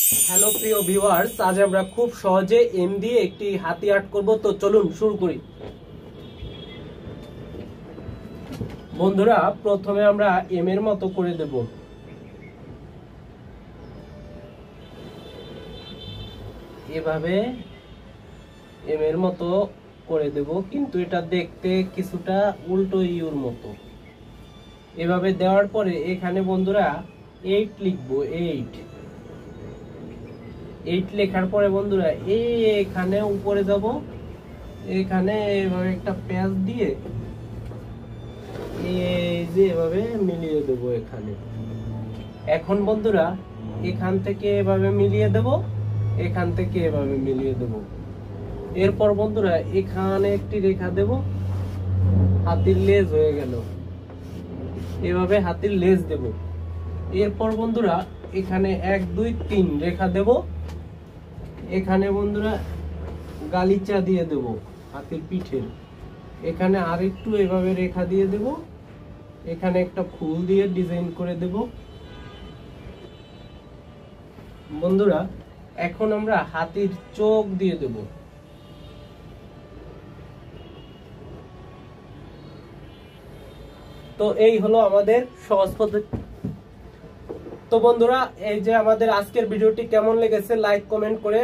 Hello প্রিয় viewers, আজ আমরা খুব সহজে এম দিয়ে একটি হাতি আর্ট করব। তো চলুন শুরু করি। বন্ধুরা, প্রথমে আমরা এম এর মতো করে দেব। এভাবে এম এর মতো করে দেব, কিন্তু এটা দেখতে কিছুটা উল্টো ইউর মতো। এভাবে দেওয়ার পরে এখানে বন্ধুরা 8 লিখবো। 8 লেখার পরে বন্ধুরা এখানে উপরে যাব, এখানে এভাবে একটা প্যাচ দিয়ে এই যে এভাবে মিলিয়ে দেব এখানে। এখন বন্ধুরা এখান থেকে এভাবে মিলিয়ে দেব, এখান থেকে এভাবে মিলিয়ে দেব। এরপর বন্ধুরা এখানে একটি রেখা দেব, হাতির লেজ হয়ে গেল। এভাবে হাতির লেজ দেব। এরপর বন্ধুরা এখানে 1 2 3 রেখা দেব। এখানে বন্ধুরা গালিচা দিয়ে দেব হাতির পিঠের। এখানে আরেকটু এভাবে রেখা দিয়ে দেব। এখানে একটা ফুল দিয়ে ডিজাইন করে দেব। বন্ধুরা এখন আমরা হাতির চোখ দিয়ে দেব। তো এই হলো আমাদের সহজ পদ্ধতি। তো বন্ধুরা, এই যে আমাদের আজকের ভিডিওটি কেমন লেগেছে লাইক কমেন্ট করে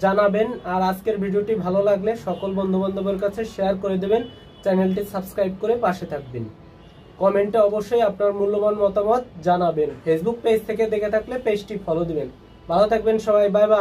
জানাবেন। আর আজকের ভিডিওটি ভালো লাগলে সকল বন্ধু বান্ধবের কাছে শেয়ার করে দেবেন। চ্যানেলটি সাবস্ক্রাইব করে পাশে থাকবেন। কমেন্টে অবশ্যই আপনার মূল্যবান মতামত জানাবেন। ফেসবুক পেজ থেকে দেখে থাকলে পেজটি ফলো দিবেন। ভালো থাকবেন সবাই, বাই বাই।